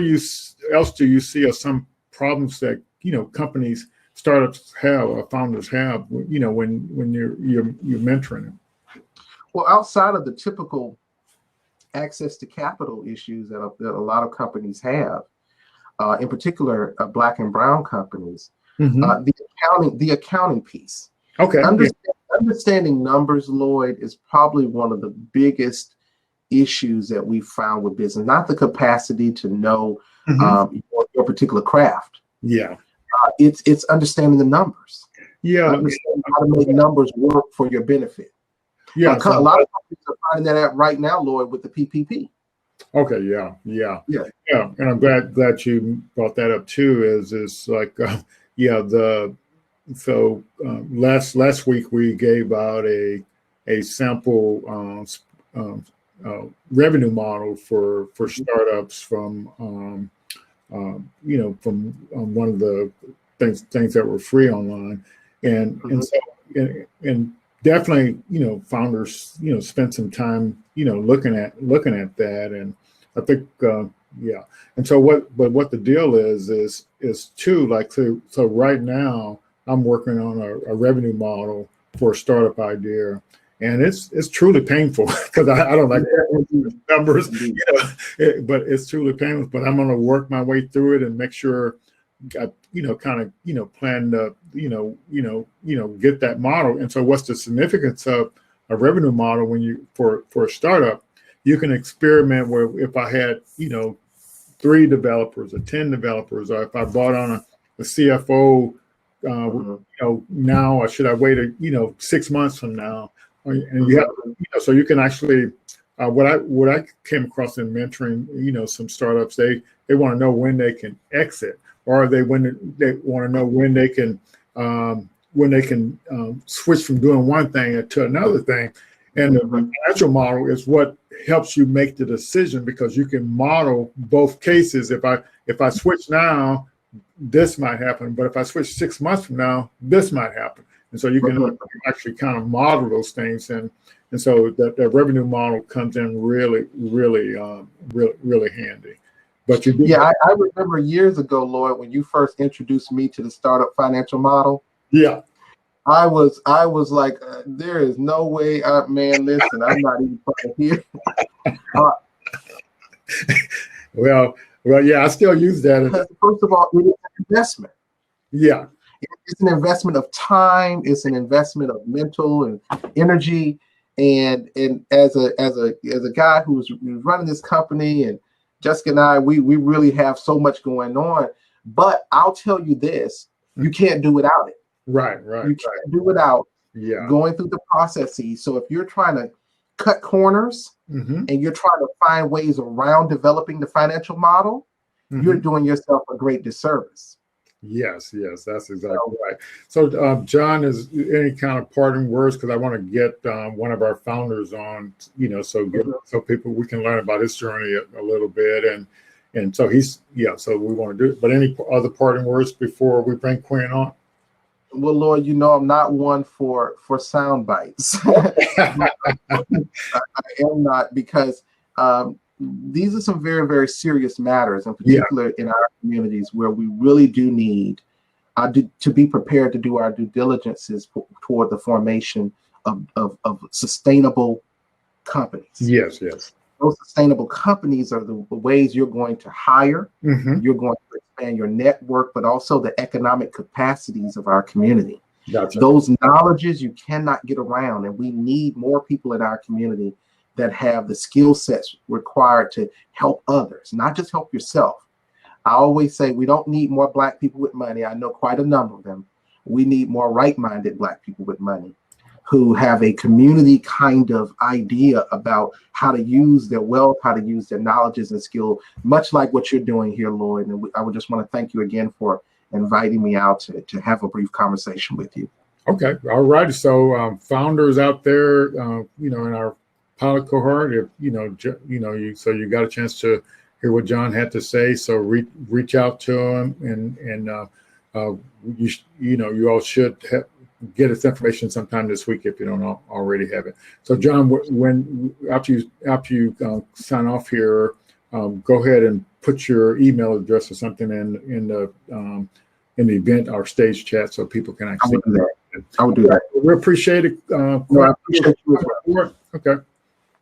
else do you see as some problems that companies, startups have, or founders have, when you're mentoring them? Well, outside of the typical access to capital issues that a lot of companies have, in particular Black and brown companies, mm-hmm. the accounting piece. Okay. Understanding numbers, Lloyd, is probably one of the biggest issues that we found with business. Not the capacity to know mm-hmm. Your particular craft. Yeah. It's understanding the numbers. Yeah. Understanding how to make numbers work for your benefit. Yeah. A lot of companies are finding that out right now, Lloyd, with the PPP. Okay. Yeah. And I'm glad you brought that up too. Last week we gave out a sample revenue model for startups from one of the things that were free online, and mm-hmm. and definitely founders spend some time looking at that, and I think and so what the deal is too, so right now I'm working on a revenue model for a startup idea. And it's truly painful because I don't like numbers, but it's truly painful. But I'm going to work my way through it and make sure I, plan to, get that model. And so, what's the significance of a revenue model for a startup? You can experiment where if I had 3 developers or 10 developers, or if I brought on a CFO, now, or should I wait 6 months from now? And you have, so you can actually, what I came across in mentoring, some startups, they want to know when they can exit, or they want to know when they can switch from doing one thing to another thing. And the financial model is what helps you make the decision, because you can model both cases. If I switch now, this might happen, but if I switch 6 months from now, this might happen. And so you can actually kind of model those things, and so that revenue model comes in really handy. But you do, I remember years ago, Lloyd, when you first introduced me to the startup financial model. Yeah, I was like, there is no way, man. Listen, I'm not even fucking here. well, yeah, I still use that. Because first of all, it is an investment. Yeah, it's an investment of time. It's an investment of mental and energy. And as a guy who's running this company, and Jessica and I, we really have so much going on. But I'll tell you this: you can't do without it. Right. You can't do without going through the processes. So if you're trying to cut corners and you're trying to find ways around developing the financial model, you're doing yourself a great disservice. Yes, that's exactly right. So, John, is any kind of parting words? Because I want to get one of our founders on, so people, we can learn about his journey a little bit, and so so we want to do it. But any other parting words before we bring Quinn on? Well, Lord, I'm not one for sound bites. I am not, because these are some very, very serious matters, in particular in our communities, where we really do need to be prepared to do our due diligences toward the formation of sustainable companies. Yes. Those sustainable companies are the ways you're going to hire, you're going to expand your network, but also the economic capacities of our community. Gotcha. Those knowledges you cannot get around, and we need more people in our community that have the skill sets required to help others, not just help yourself. I always say we don't need more Black people with money. I know quite a number of them. We need more right-minded Black people with money who have a community kind of idea about how to use their wealth, how to use their knowledges and skill, much like what you're doing here, Lloyd. And I would just want to thank you again for inviting me out to have a brief conversation with you. Okay, all right. So founders out there, in our pilot cohort, if so you got a chance to hear what John had to say. So reach out to him, and you all should get his information sometime this week if you don't already have it. So, John, when after you sign off here, go ahead and put your email address or something in the event or stage chat so people can actually. I would do that. We appreciate it. I appreciate you as well. Okay.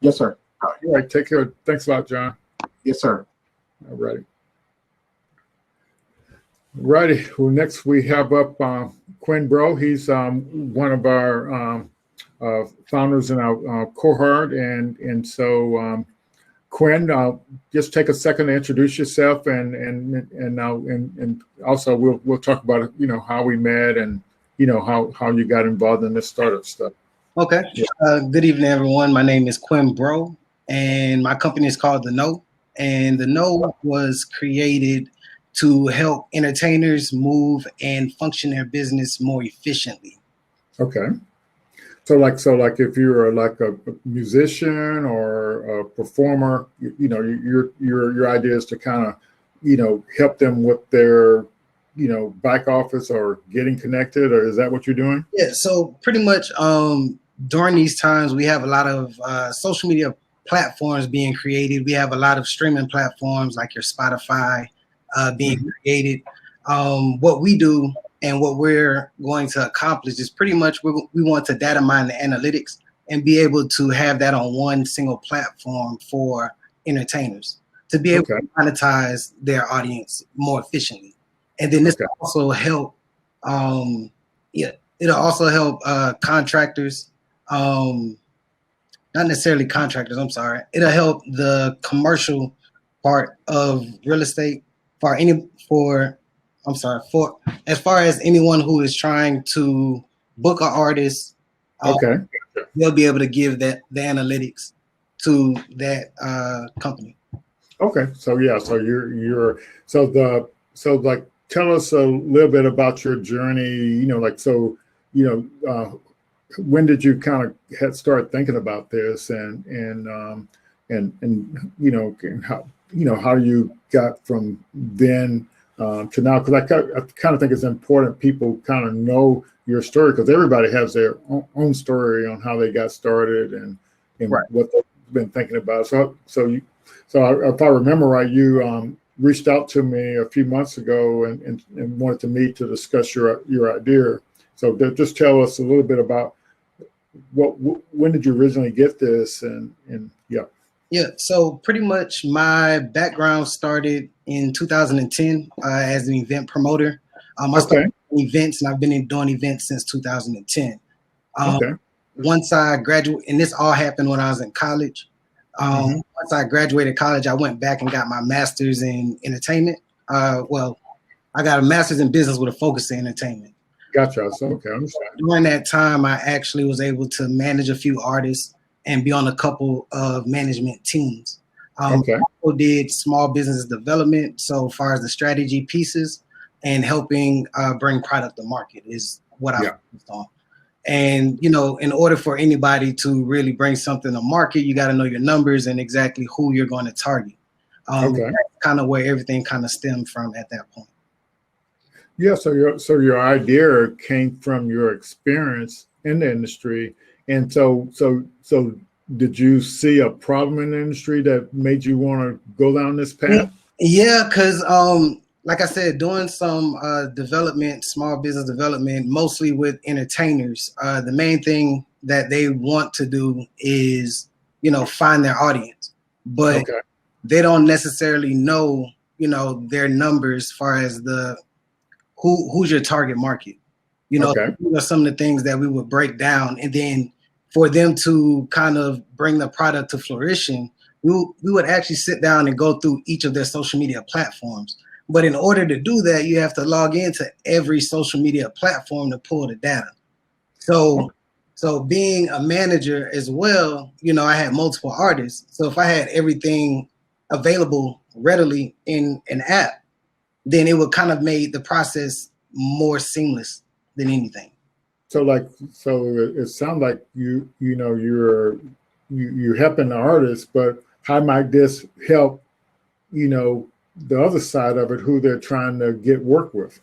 Yes, sir. All right. Take care. Thanks a lot, John. Yes, sir. All righty. Righty. Well, next we have up Quinn Bro. He's one of our founders in our cohort, and so Quinn, just take a second to introduce yourself, and also we'll talk about how we met and how you got involved in this startup stuff. Okay. Yeah. Good evening, everyone. My name is Quinn Bro, and my company is called The Know. And The Know was created to help entertainers move and function their business more efficiently. Okay. So like if you're like a musician or a performer, your idea is to kind of, help them with their, back office or getting connected, or is that what you're doing? Yeah. So pretty much during these times, we have a lot of social media platforms being created. We have a lot of streaming platforms like your Spotify being created. What we do and what we're going to accomplish is pretty much we want to data mine the analytics and be able to have that on one single platform for entertainers to be able to monetize their audience more efficiently. And then this will also help, it'll also help contractors, not necessarily contractors, I'm sorry. It'll help the commercial part of real estate for as far as anyone who is trying to book an artist, they'll be able to give the analytics to that company. Okay, so tell us a little bit about your journey. When did you kind of start thinking about this, and how you got from then to now, because I kind of think it's important people kind of know your story, because everybody has their own story on how they got started and Right. what they've been thinking about. So if I remember right, you reached out to me a few months ago and wanted to meet to discuss your idea. So just tell us a little bit about when did you originally get this, and yeah. Yeah, so pretty much my background started in 2010 as an event promoter. I started doing events, and I've been doing events since 2010. Once I graduated, and this all happened when I was in college. Once I graduated college, I went back and got my master's in entertainment. Well, I got a master's in business with a focus in entertainment. Gotcha. So, okay, I understand. During that time, I actually was able to manage a few artists and be on a couple of management teams. I also did small business development, so far as the strategy pieces and helping bring product to market is what I focused on. And, you know, in order for anybody to really bring something to market, you got to know your numbers and exactly who you're going to target. That's kind of where everything kind of stemmed from at that point. Yeah, so your idea came from your experience in the industry, and so did you see a problem in the industry that made you want to go down this path? Yeah, because like I said, doing some development, small business development, mostly with entertainers, the main thing that they want to do is, you know, find their audience, but they don't necessarily know, you know, their numbers as far as the who's your target market. You know, these are some of the things that we would break down, and then for them to kind of bring the product to fruition, we would actually sit down and go through each of their social media platforms. But in order to do that, you have to log into every social media platform to pull the data. So being a manager as well, you know, I had multiple artists. So if I had everything available readily in an app, then it would kind of made the process more seamless than anything. So it sounds like you're helping the artist, but how might this help, you know, the other side of it, who they're trying to get work with?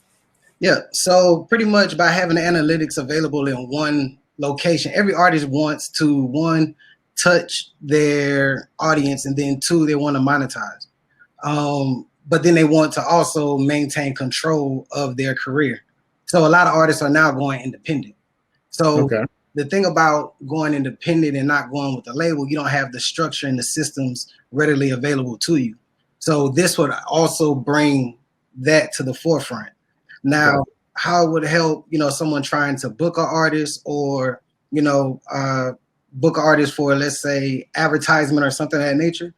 Yeah, so pretty much by having the analytics available in one location, every artist wants to, one, touch their audience, and then two, they want to monetize. But then they want to also maintain control of their career. So a lot of artists are now going independent. So the thing about going independent and not going with the label, you don't have the structure and the systems readily available to you. So this would also bring that to the forefront. Now, how it would help, you know, someone trying to book an artist, or, you know, book an artist for, let's say, advertisement or something of that nature.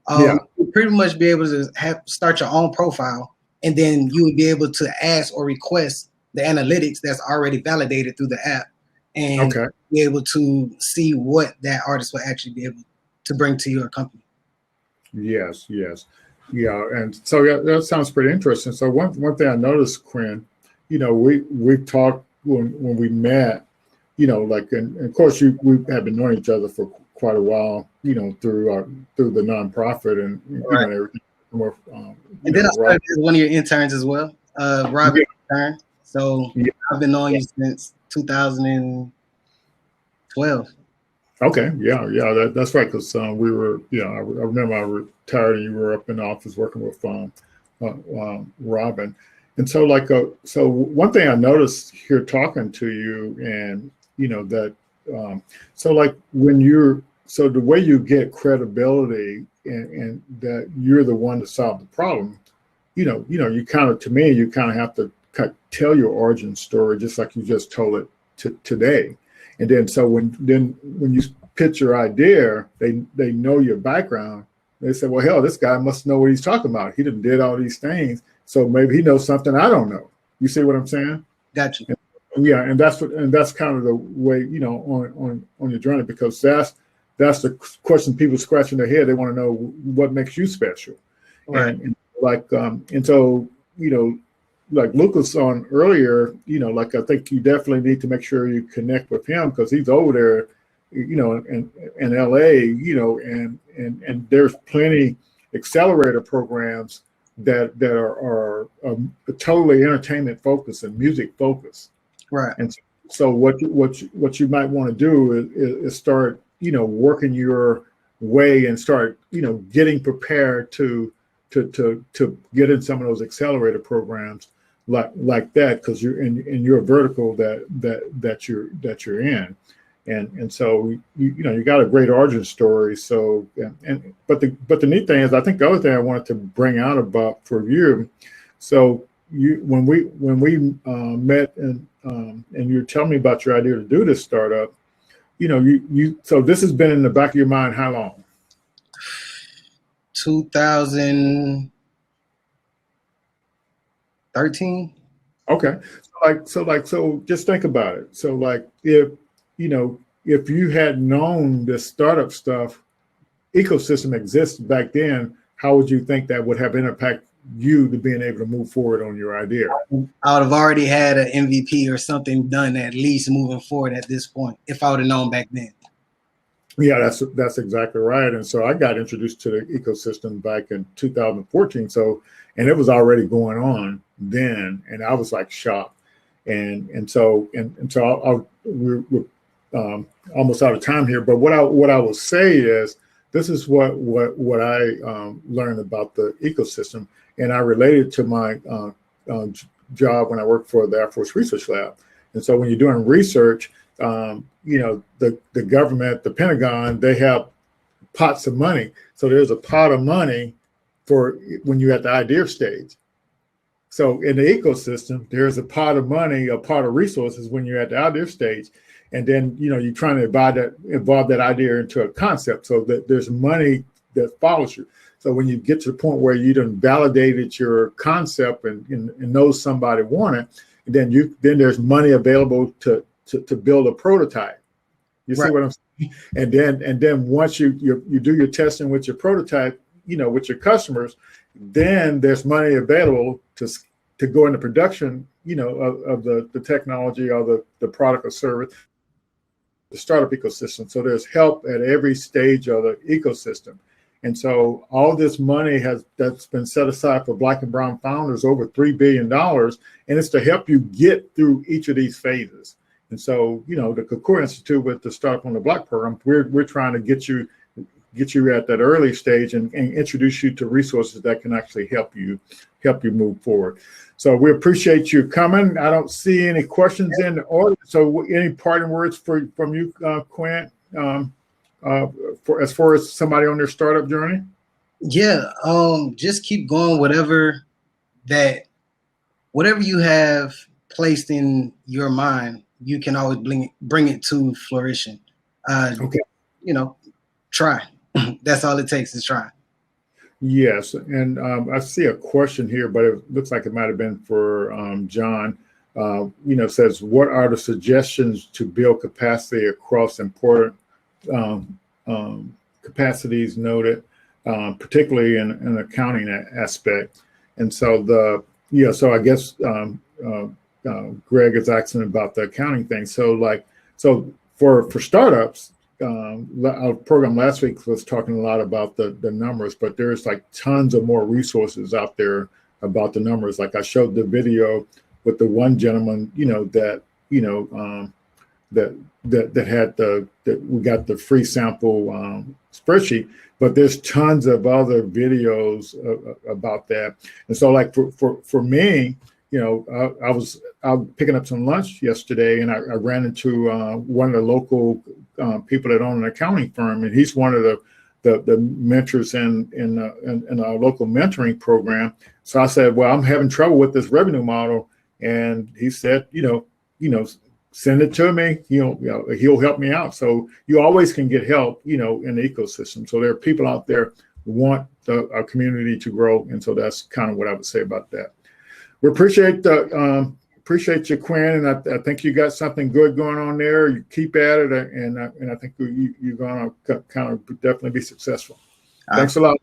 You'd pretty much be able to start your own profile, and then you would be able to ask or request the analytics that's already validated through the app, and be able to see what that artist will actually be able to bring to your company. Yes. Yeah, and so that sounds pretty interesting. So one thing I noticed, Quinn, you know, we talked when we met, you know, like, and of course we have been knowing each other for quite a while, you know, through the nonprofit and you know, everything. And then I started as one of your interns as well, Robert. So I've been knowing you since 2012. Okay, yeah, that's right. Because we were, I remember I retired and you were up in the office working with Robin, and so so one thing I noticed here talking to you, and you know that, so like so the way you get credibility and that you're the one to solve the problem, you kind of, to me, you kind of have to tell your origin story just like you just told it today. And then so when you pitch your idea, they know your background. They say, well, hell, this guy must know what he's talking about. He did all these things, so maybe he knows something I don't know. You see what I'm saying? Gotcha. And that's kind of the way, you know, on your journey, because that's the question people scratching their head. They want to know what makes you special. Right. And so, you know, like Lucas on earlier, you know, like I think you definitely need to make sure you connect with him, because he's over there, you know, in LA, you know, and there's plenty accelerator programs that are totally entertainment focused and music focused. Right. And so what you might want to do is start, working your way and start, getting prepared to get in some of those accelerator programs like that, because you're in your vertical that you're in. And so you got a great origin story. So but the neat thing is, I think the other thing I wanted to bring out about for you, so when we met and you're telling me about your idea to do this startup, so this has been in the back of your mind how long? 2013. Okay. So just think about it. So like if you had known this startup stuff ecosystem exists back then, how would you think that would have impacted you to being able to move forward on your idea? I would have already had an MVP or something done at least moving forward at this point if I would have known back then. Yeah, that's exactly right. And so I got introduced to the ecosystem back in 2014. So, and it was already going on then, and I was like shocked. And so we're almost out of time here. But what I will say is, this is what I learned about the ecosystem, and I related to my job when I worked for the Air Force Research Lab. And so when you're doing research, the government, the Pentagon, they have pots of money. So there's a pot of money for when you're at the idea stage. So in the ecosystem, there's a pot of money, a pot of resources when you're at the idea stage. And then, you're trying to evolve that idea into a concept, so that there's money that follows you. So when you get to the point where you done validated your concept and know somebody want it, then there's money available to build a prototype. You see what I'm saying? And then once you do your testing with your prototype, with your customers, then there's money available to go into production, of the technology or the product or service, the startup ecosystem. So there's help at every stage of the ecosystem. And so all this money that's been set aside for Black and Brown founders, over $3 billion, and it's to help you get through each of these phases. And so, the KuKua Institute with the Startup on the Block program, we're trying to get you at that early stage and introduce you to resources that can actually help you move forward. So we appreciate you coming. I don't see any questions in the audience. So any parting words from you, Quint, for as far as somebody on their startup journey? Yeah, just keep going. Whatever you have placed in your mind, you can always bring it to fruition. Okay. Try. That's all it takes is try. Yes, and I see a question here, but it looks like it might have been for John. Says, what are the suggestions to build capacity across important capacities noted, particularly in accounting aspect? And so so I guess Greg is asking about the accounting thing. So for startups, our program last week was talking a lot about the numbers, but there's like tons of more resources out there about the numbers. Like I showed the video with the one gentleman, that had that we got the free sample spreadsheet, but there's tons of other videos about that. And so like for me, I was out picking up some lunch yesterday, and I ran into one of the local people that own an accounting firm, and he's one of the mentors in our local mentoring program. So I said, well, I'm having trouble with this revenue model, and he said, send it to me. He'll help me out. So you always can get help, in the ecosystem. So there are people out there who want our community to grow, and so that's kind of what I would say about that. We appreciate you, Quinn, and I think you got something good going on there. You keep at it, and I think you're going to kind of definitely be successful. Thanks a lot.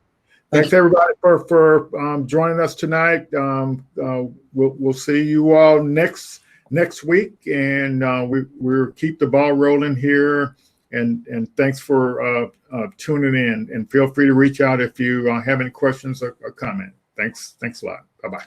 Thanks everybody for joining us tonight. We'll see you all next week, and we'll keep the ball rolling here. And thanks for tuning in. And feel free to reach out if you have any questions or comment. Thanks a lot. Bye-bye.